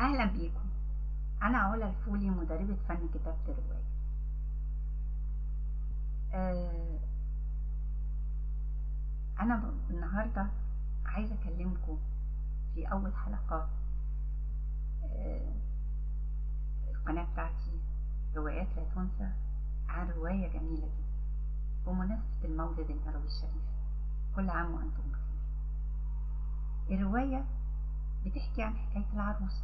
أهلا بيكم. أنا علا الفولي، مدربة فن كتابة الرواية. أنا النهاردة عايزة أكلمكم في أول حلقات القناة بتاعتي روايات لا تنسى عن رواية جميلة جدا بمناسبة المولد النبوي الشريف. كل عام وأنتم بخير. الرواية بتحكي عن حكاية العروسة،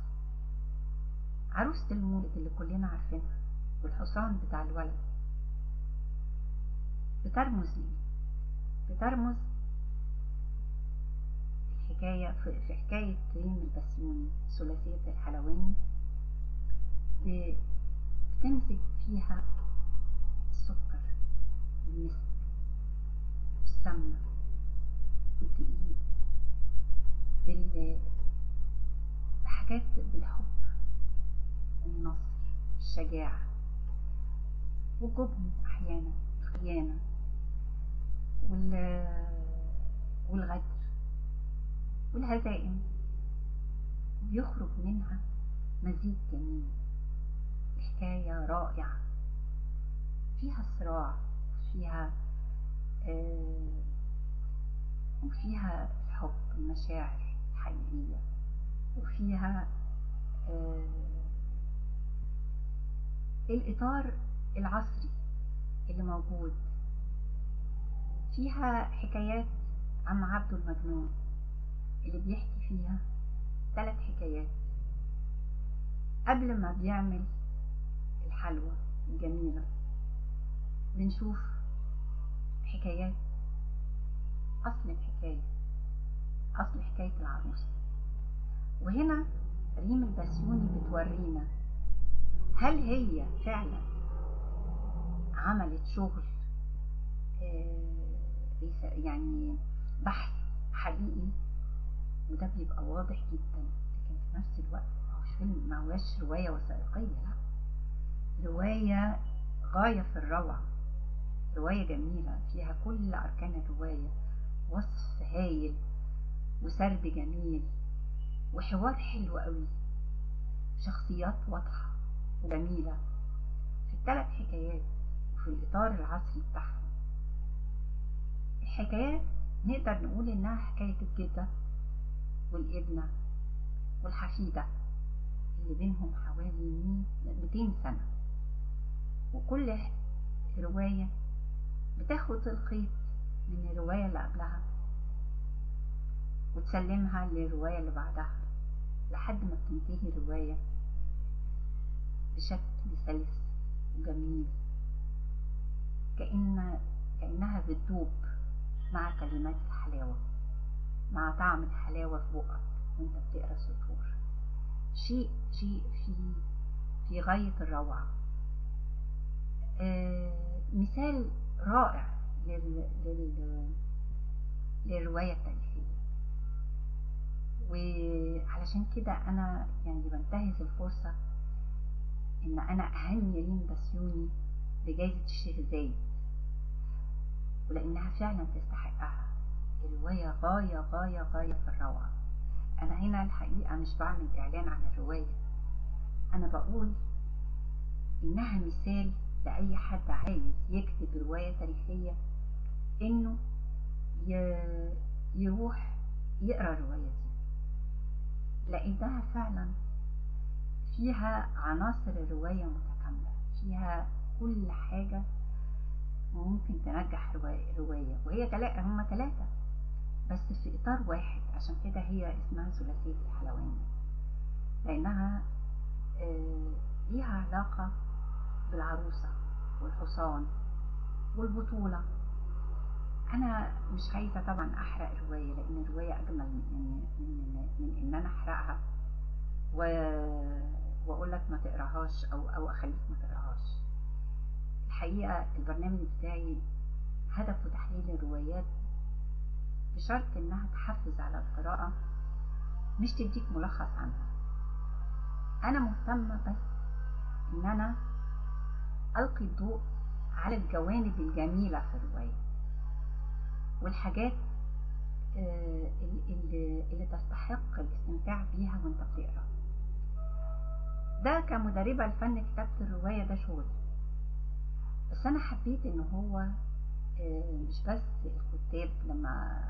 عروسة المولد اللي كلنا عارفينها، والحصان بتاع الولد. بترمز ليه؟ بترمز الحكاية في حكاية ريم البسيوني ثلاثية الحلواني، بتمزج فيها السكر والمسك والسمنة والدقيق بحاجات بالحب والنصر، الشجاعة والجبن أحيانا، الخيانة والغدر والهزائم، بيخرج منها مزيج جميل. حكاية رائعة فيها صراع، وفيها الحب، المشاعر الحقيقية، وفيها الإطار العصري اللي موجود فيها. حكايات عم عبده المجنون اللي بيحكي فيها 3 حكايات قبل ما بيعمل الحلوى الجميلة. بنشوف حكايات أصل حكاية العروسة. وهنا ريم البسيوني بتورينا هل هي فعلا عملت شغل يعني بحث حقيقي، وده بيبقى واضح جدا، لكن في نفس الوقت ما هوش رواية وثائقية، لا، رواية غاية في الروعة، رواية جميلة فيها كل أركان الرواية، وصف هايل وسرد جميل وحوار حلو قوي، شخصيات واضحة وجميلة في ال3 حكايات وفي الإطار العصري بتاعهم. الحكايات نقدر نقول إنها حكاية الجدة والابنة والحفيدة اللي بينهم حوالي 200 سنة، وكل رواية بتاخد الخيط من الرواية اللي قبلها وتسلمها للرواية اللي بعدها لحد ما بتنتهي الرواية بشكل سلس وجميل، كأنها بتدوب مع كلمات الحلاوة، مع طعم الحلاوة في بقك وانت بتقرأ سطور. شيء في غاية الروعة. مثال رائع للرواية التاريخية. وعلشان كده أنا يعني بنتهز الفرصة إن أنا أهني ريم بسيوني بجائزة الشيخ زايد، ولأنها فعلا تستحقها. الرواية غاية غاية غاية في الروعة. أنا هنا الحقيقة مش بعمل إعلان عن الرواية، أنا بقول إنها مثال لأي حد عايز يكتب رواية تاريخية إنه يروح يقرأ الرواية دي، لأنها فعلا فيها عناصر الرواية متكاملة، فيها كل حاجة ممكن تنجح رواية. وهي هم 3 بس في إطار واحد، عشان كده هي اسمها ثلاثية الحلواني، لأنها ليها علاقة بالعروسة والحصان والبطولة. أنا مش عايزة طبعا أحرق الرواية، لأن الرواية أجمل من إن أنا أحرقها وأقول لك ما تقراهاش أو أخليك ما تقراهاش. الحقيقة البرنامج بتاعي هدفه تحليل الروايات بشرط إنها تحفز على القراءة، مش تديك ملخص عنها. أنا مهتمة بس إن أنا ألقي الضوء على الجوانب الجميلة في الرواية والحاجات اللي تستحق الاستمتاع بيها وانت بتقرأ. ده كمدربة الفن كتابة الرواية ده شغل. بس أنا حبيت إن هو مش بس الكتاب لما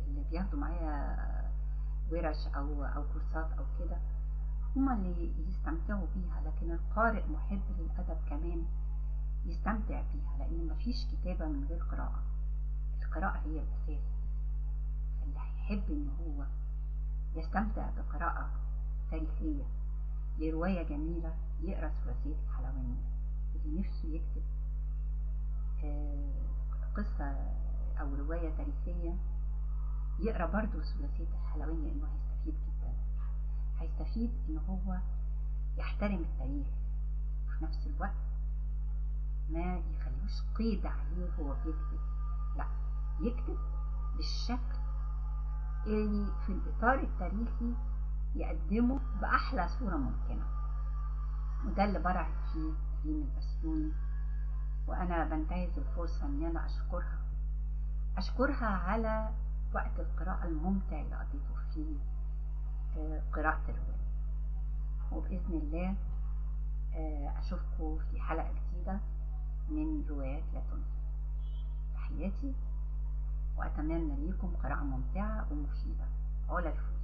اللي بياخدوا معايا ورش أو كورسات أو كده هما اللي يستمتعوا بيها، لكن القارئ محب للأدب كمان يستمتع بيها، لأن مفيش كتابة من غير قراءة. القراءة هي الأساس. اللي هيحب إن هو يستمتع بقراءة تاريخية لرواية جميلة يقرأ ثلاثية الحلواني. اللي نفسه يكتب قصة أو رواية تاريخية يقرأ برضو ثلاثية الحلواني، لأنه هيستفيد جدا. هيستفيد إن هو يحترم التاريخ وفي نفس الوقت ما يخليهوش قيد عليه وهو بيكتب، لا، يكتب بالشكل اللي في الإطار التاريخي يقدمه بأحلى صورة ممكنة. وده اللي برعت فيه ريم البسيوني، وأنا بنتهز الفرصة إن أنا أشكرها على وقت القراءة الممتع اللي قضيته فيه قراءة الرواية. وبإذن الله أشوفكم في حلقة جديدة من روايات لا تنسى. تحياتي، وأتمنى ليكم قراءة ممتعة ومفيدة. علا الفوز.